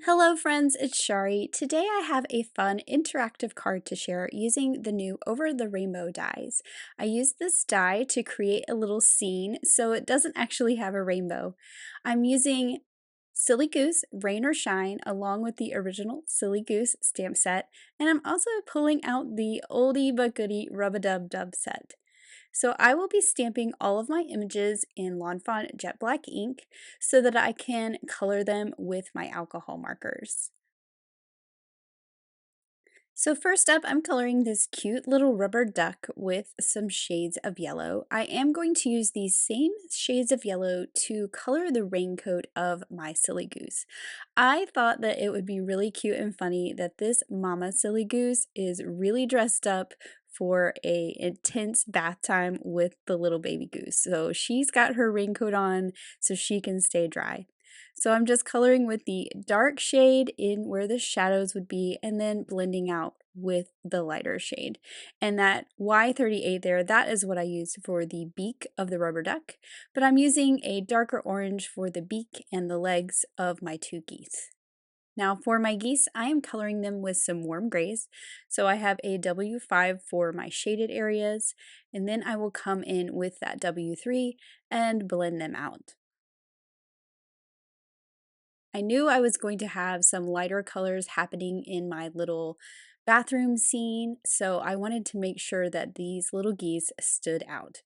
Hello friends, it's Shari. Today I have a fun interactive card to share using the new Over the Rainbow dies. I used this die to create a little scene so it doesn't actually have a rainbow. I'm using Silly Goose, Rain or Shine, along with the original Silly Goose stamp set, and I'm also pulling out the oldie but goodie Rub-a-Dub-Dub set. So I will be stamping all of my images in lawnfawn jet black ink so that I can color them with my alcohol markers. So first up, I'm coloring this cute little rubber duck with some shades of yellow. I am going to use these same shades of yellow to color the raincoat of my silly goose. I thought that it would be really cute and funny that this mama silly goose is really dressed up for a intense bath time with the little baby goose. So she's got her raincoat on so she can stay dry. So I'm just coloring with the dark shade in where the shadows would be and then blending out with the lighter shade. And that Y38 there, that is what I used for the beak of the rubber duck, but I'm using a darker orange for the beak and the legs of my two geese. Now for my geese, I am coloring them with some warm grays. So I have a W5 for my shaded areas, and then I will come in with that W3 and blend them out. I knew I was going to have some lighter colors happening in my little bathroom scene, so I wanted to make sure that these little geese stood out.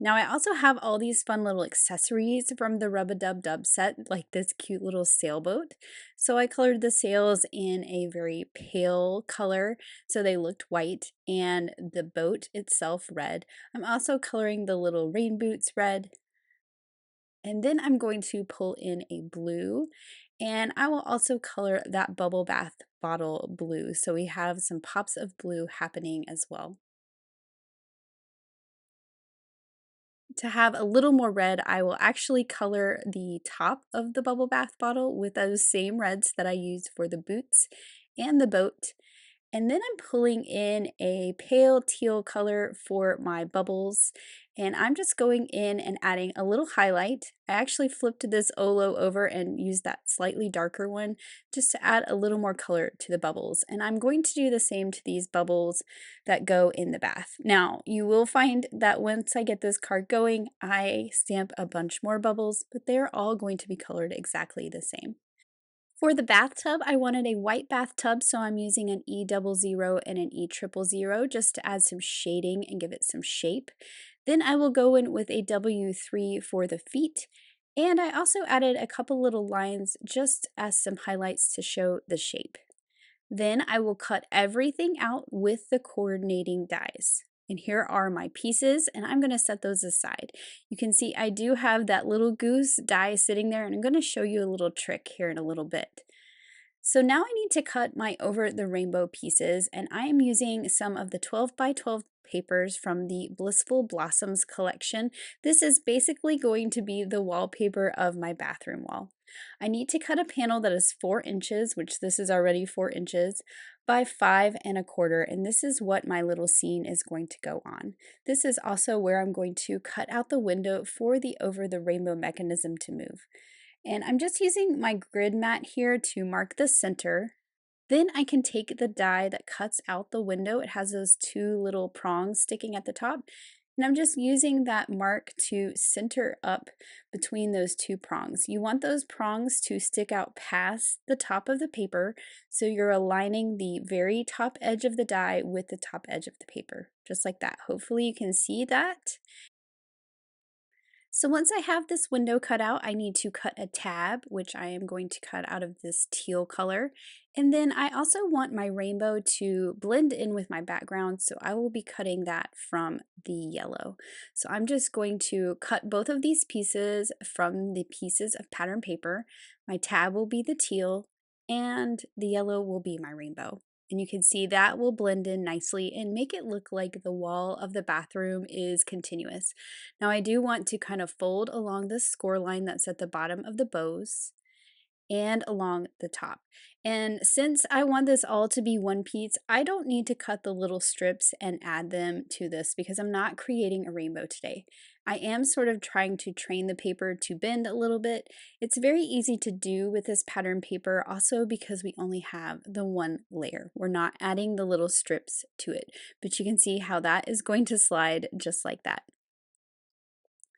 Now I also have all these fun little accessories from the Rub-a-Dub-Dub set, like this cute little sailboat. So I colored the sails in a very pale color, so they looked white, and the boat itself red. I'm also coloring the little rain boots red. And then I'm going to pull in a blue, and I will also color that bubble bath bottle blue. So we have some pops of blue happening as well. To have a little more red, I will actually color the top of the bubble bath bottle with those same reds that I used for the boots and the boat. And then I'm pulling in a pale teal color for my bubbles, and I'm just going in and adding a little highlight. I actually flipped this Olo over and used that slightly darker one just to add a little more color to the bubbles. And I'm going to do the same to these bubbles that go in the bath. Now, you will find that once I get this card going, I stamp a bunch more bubbles, but they're all going to be colored exactly the same. For the bathtub, I wanted a white bathtub, so I'm using an E00 and an E000 just to add some shading and give it some shape. Then I will go in with a W3 for the feet, and I also added a couple little lines just as some highlights to show the shape. Then I will cut everything out with the coordinating dies. And here are my pieces, and I'm going to set those aside. You can see I do have that little goose die sitting there, and I'm going to show you a little trick here in a little bit. So now I need to cut my over the rainbow pieces, and I am using some of the 12 by 12 papers from the Blissful Blossoms collection. This is basically going to be the wallpaper of my bathroom wall. I need to cut a panel that is 4 inches, which this is already 4 inches, by 5¼ and this is what my little scene is going to go on. This is also where I'm going to cut out the window for the over the rainbow mechanism to move. And I'm just using my grid mat here to mark the center. Then I can take the die that cuts out the window. It has those 2 little prongs sticking at the top. And I'm just using that mark to center up between those 2 prongs. You want those prongs to stick out past the top of the paper, so you're aligning the very top edge of the die with the top edge of the paper, just like that. Hopefully you can see that. So once I have this window cut out, I need to cut a tab, which I am going to cut out of this teal color. And then I also want my rainbow to blend in with my background, so I will be cutting that from the yellow. So I'm just going to cut both of these pieces from the pieces of pattern paper. My tab will be the teal, and the yellow will be my rainbow. And you can see that will blend in nicely and make it look like the wall of the bathroom is continuous. Now I do want to kind of fold along the score line that's at the bottom of the bows. and along the top. And since I want this all to be one piece, I don't need to cut the little strips and add them to this because I'm not creating a rainbow today. I am sort of trying to train the paper to bend a little bit. It's very easy to do with this pattern paper also because we only have the one layer. We're not adding the little strips to it, but you can see how that is going to slide just like that.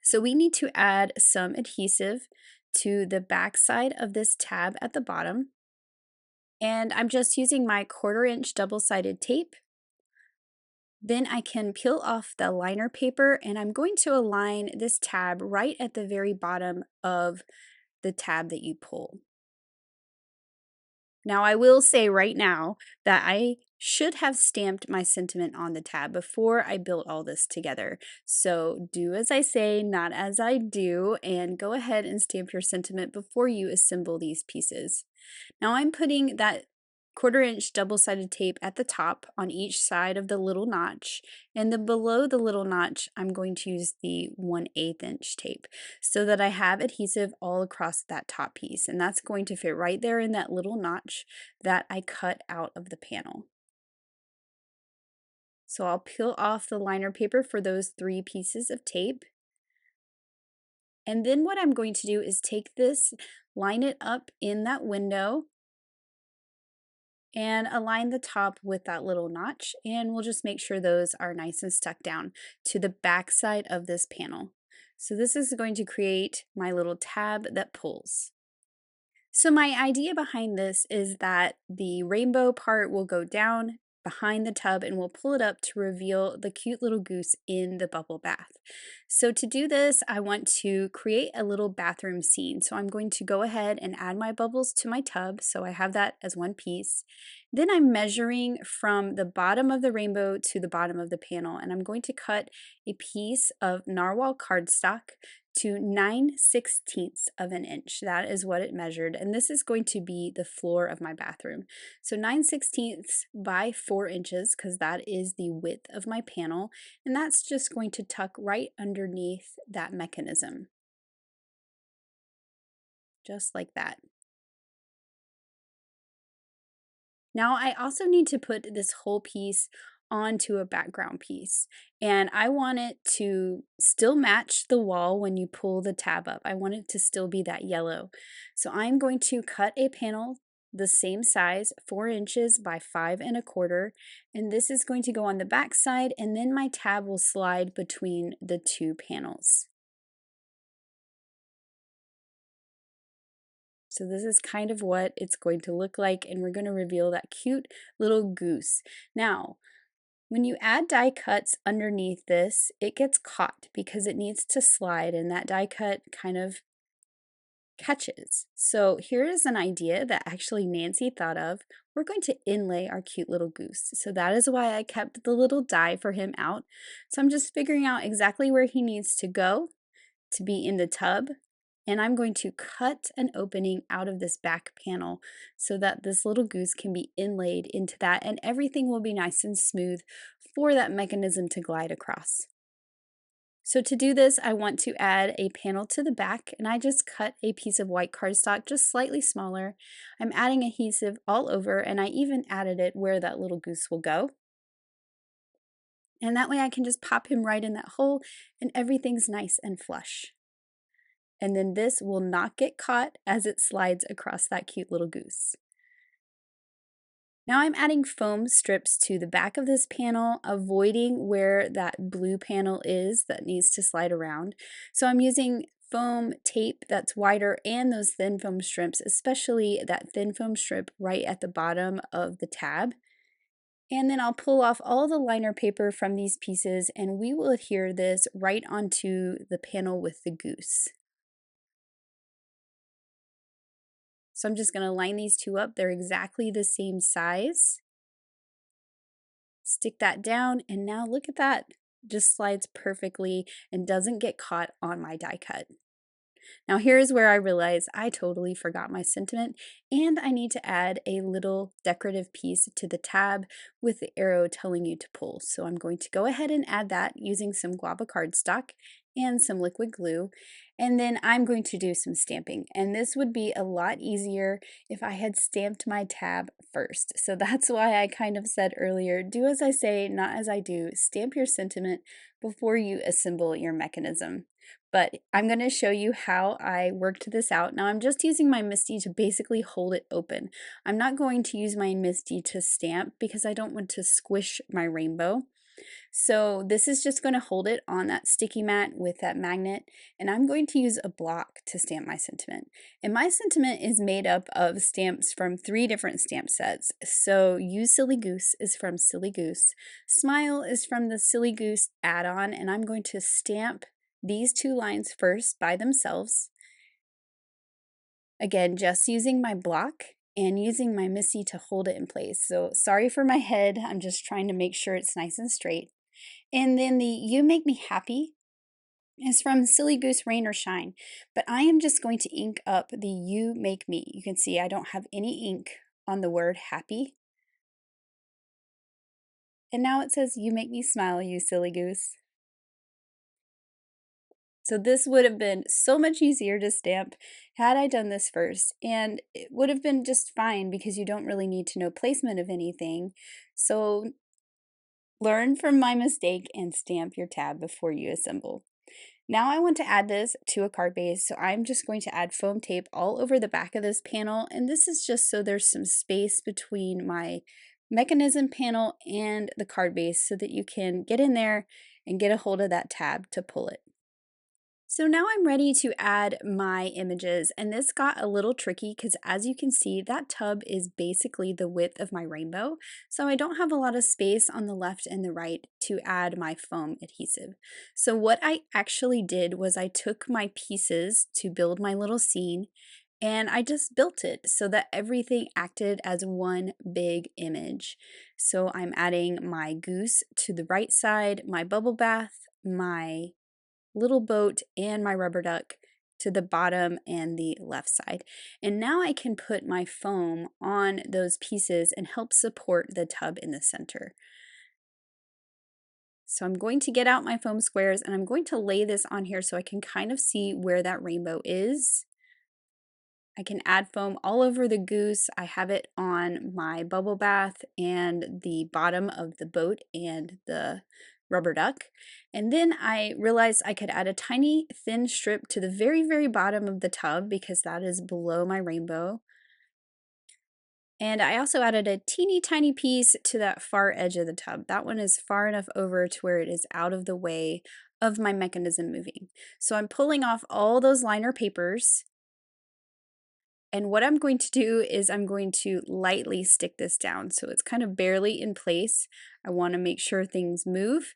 So we need to add some adhesive to the back side of this tab at the bottom. And I'm just using my 1/4" double-sided tape. Then I can peel off the liner paper and I'm going to align this tab right at the very bottom of the tab that you pull. Now I will say right now that I should have stamped my sentiment on the tab before I built all this together. So do as I say, not as I do, and go ahead and stamp your sentiment before you assemble these pieces. Now I'm putting that 1/4" double-sided tape at the top on each side of the little notch, and then below the little notch I'm going to use the 1/8" tape so that I have adhesive all across that top piece, and that's going to fit right there in that little notch that I cut out of the panel. So I'll peel off the liner paper for those 3 pieces of tape. And then what I'm going to do is take this, line it up in that window, and align the top with that little notch, and we'll just make sure those are nice and stuck down to the back side of this panel. So this is going to create my little tab that pulls. So my idea behind this is that the rainbow part will go down behind the tub and we'll pull it up to reveal the cute little goose in the bubble bath. So to do this, I want to create a little bathroom scene. So I'm going to go ahead and add my bubbles to my tub. So I have that as one piece. Then I'm measuring from the bottom of the rainbow to the bottom of the panel, and I'm going to cut a piece of narwhal cardstock to 9/16 of an inch. That is what it measured, and this is going to be the floor of my bathroom. So 9/16 by 4 inches, because that is the width of my panel, and that's just going to tuck right underneath that mechanism. Just like that. Now I also need to put this whole piece onto a background piece, and I want it to still match the wall when you pull the tab up. I want it to still be that yellow. So I'm going to cut a panel the same size, 4 inches by 5 1/4, and this is going to go on the back side, and then my tab will slide between the 2 panels. So this is kind of what it's going to look like, and we're going to reveal that cute little goose. Now, when you add die cuts underneath this, it gets caught because it needs to slide, and that die cut kind of catches. So here is an idea that actually Nancy thought of. We're going to inlay our cute little goose. So that is why I kept the little die for him out. So I'm just figuring out exactly where he needs to go to be in the tub. And I'm going to cut an opening out of this back panel so that this little goose can be inlaid into that, and everything will be nice and smooth for that mechanism to glide across. So to do this, I want to add a panel to the back, and I just cut a piece of white cardstock just slightly smaller. I'm adding adhesive all over, and I even added it where that little goose will go. And that way I can just pop him right in that hole, and everything's nice and flush. And then this will not get caught as it slides across that cute little goose. Now I'm adding foam strips to the back of this panel, avoiding where that blue panel is that needs to slide around. So I'm using foam tape that's wider and those thin foam strips, especially that thin foam strip right at the bottom of the tab. And then I'll pull off all the liner paper from these pieces, and we will adhere this right onto the panel with the goose. So I'm just going to line these two up. They're exactly the same size. Stick that down, and now look at that. Just slides perfectly and doesn't get caught on my die cut. Now here's where I realize I totally forgot my sentiment, and I need to add a little decorative piece to the tab with the arrow telling you to pull. So I'm going to go ahead and add that using some guava cardstock, and some liquid glue. And then I'm going to do some stamping. And this would be a lot easier if I had stamped my tab first. So that's why I kind of said earlier, do as I say, not as I do. Stamp your sentiment before you assemble your mechanism. But I'm going to show you how I worked this out. Now I'm just using my MISTI to basically hold it open. I'm not going to use my MISTI to stamp because I don't want to squish my rainbow. So this is just going to hold it on that sticky mat with that magnet, and I'm going to use a block to stamp my sentiment. And my sentiment is made up of stamps from 3 different stamp sets. So You Silly Goose is from Silly Goose, Smile is from the Silly Goose add-on, and I'm going to stamp these 2 lines first by themselves. Again, just using my block and using my MISTI to hold it in place. So sorry for my head, I'm just trying to make sure it's nice and straight. And then the You Make Me Happy is from Silly Goose Rain or Shine, but I am just going to ink up the You Make Me. You can see I don't have any ink on the word happy. And now it says You Make Me Smile, you silly goose. So this would have been so much easier to stamp had I done this first, and it would have been just fine because you don't really need to know placement of anything. So learn from my mistake and stamp your tab before you assemble. Now I want to add this to a card base, so I'm just going to add foam tape all over the back of this panel, and this is just so there's some space between my mechanism panel and the card base so that you can get in there and get a hold of that tab to pull it. So now I'm ready to add my images, and this got a little tricky because as you can see, that tub is basically the width of my rainbow, so I don't have a lot of space on the left and the right to add my foam adhesive. So what I actually did was I took my pieces to build my little scene, and I just built it so that everything acted as one big image. So I'm adding my goose to the right side, my bubble bath, my little boat, and my rubber duck to the bottom and the left side. And now I can put my foam on those pieces and help support the tub in the center. So I'm going to get out my foam squares and I'm going to lay this on here so I can kind of see where that rainbow is. I can add foam all over the goose. I have it on my bubble bath and the bottom of the boat and the rubber duck. And then I realized I could add a tiny thin strip to the very, very bottom of the tub because that is below my rainbow. And I also added a teeny tiny piece to that far edge of the tub. That one is far enough over to where it is out of the way of my mechanism moving. So I'm pulling off all those liner papers. And what I'm going to do is I'm going to lightly stick this down so it's kind of barely in place. I want to make sure things move.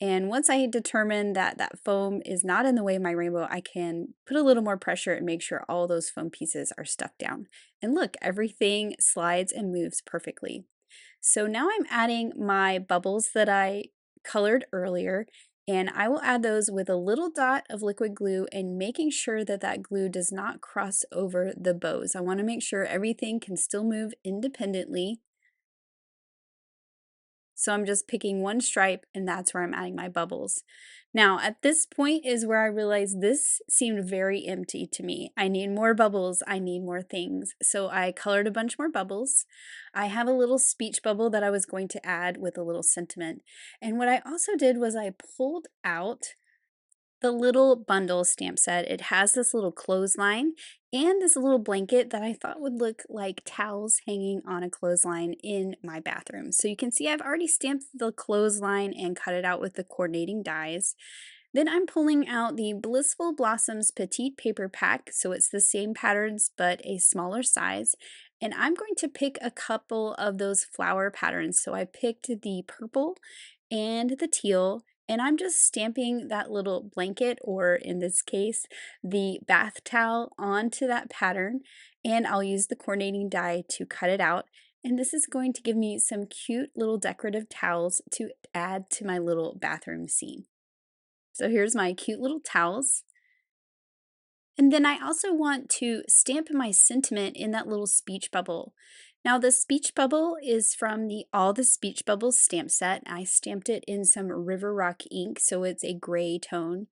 And once I determine that that foam is not in the way of my rainbow, I can put a little more pressure and make sure all those foam pieces are stuck down. And look, everything slides and moves perfectly. So now I'm adding my bubbles that I colored earlier, and I will add those with a little dot of liquid glue and making sure that that glue does not cross over the bows. I want to make sure everything can still move independently. So I'm just picking one stripe and that's where I'm adding my bubbles. Now at this point is where I realized this seemed very empty to me. I need more bubbles, I need more things. So I colored a bunch more bubbles. I have a little speech bubble that I was going to add with a little sentiment. And what I also did was I pulled out the little bundle stamp set. It has this little clothesline and this little blanket that I thought would look like towels hanging on a clothesline in my bathroom. So you can see I've already stamped the clothesline and cut it out with the coordinating dies. Then I'm pulling out the Blissful Blossoms Petite paper pack, so it's the same patterns but a smaller size. And I'm going to pick a couple of those flower patterns. So I picked the purple and the teal, and I'm just stamping that little blanket, or in this case, the bath towel, onto that pattern, and I'll use the coordinating die to cut it out. And this is going to give me some cute little decorative towels to add to my little bathroom scene. So here's my cute little towels. And then I also want to stamp my sentiment in that little speech bubble. Now the speech bubble is from the All the Speech Bubbles stamp set. I stamped it in some River Rock ink, so it's a gray tone.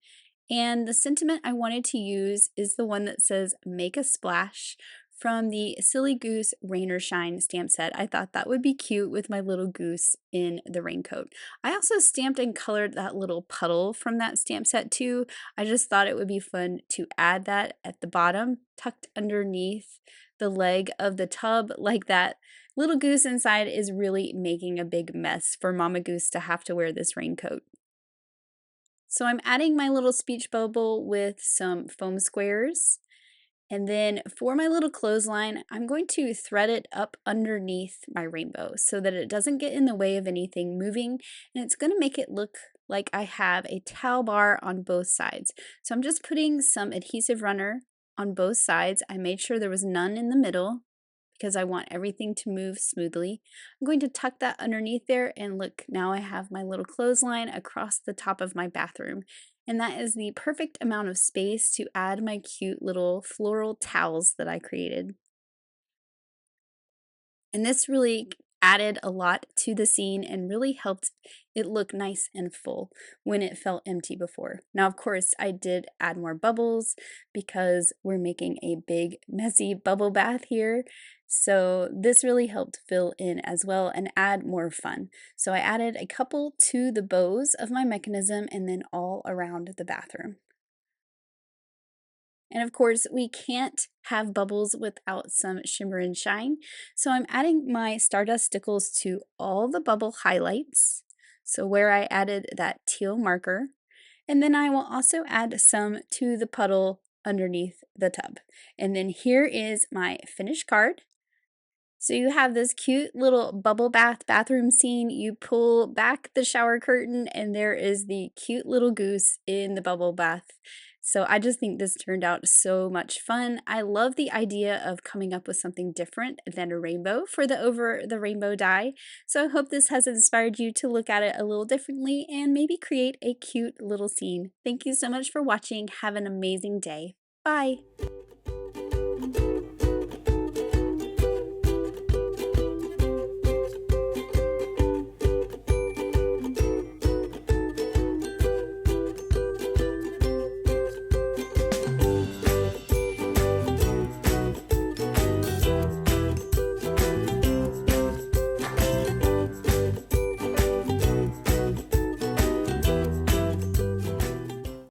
And the sentiment I wanted to use is the one that says "Make a Splash" from the Silly Goose Rain or Shine stamp set. I thought that would be cute with my little goose in the raincoat. I also stamped and colored that little puddle from that stamp set too. I just thought it would be fun to add that at the bottom, tucked underneath the leg of the tub like that. Little goose inside is really making a big mess for Mama Goose to have to wear this raincoat. So I'm adding my little speech bubble with some foam squares. And then for my little clothesline, I'm going to thread it up underneath my rainbow so that it doesn't get in the way of anything moving. And it's going to make it look like I have a towel bar on both sides. So I'm just putting some adhesive runner on both sides. I made sure there was none in the middle because I want everything to move smoothly. I'm going to tuck that underneath there, and look, now I have my little clothesline across the top of my bathroom. And that is the perfect amount of space to add my cute little floral towels that I created. And this really added a lot to the scene and really helped it look nice and full when it felt empty before. Now, of course, I did add more bubbles because we're making a big, messy bubble bath here. So this really helped fill in as well and add more fun. So I added a couple to the bows of my mechanism and then all around the bathroom. And of course, we can't have bubbles without some shimmer and shine. So I'm adding my Stardust stickles to all the bubble highlights. So where I added that teal marker. And then I will also add some to the puddle underneath the tub. And then here is my finished card. So you have this cute little bubble bath bathroom scene. You pull back the shower curtain and there is the cute little goose in the bubble bath. So I just think this turned out so much fun. I love the idea of coming up with something different than a rainbow for the over the rainbow die. So I hope this has inspired you to look at it a little differently and maybe create a cute little scene. Thank you so much for watching. Have an amazing day. Bye.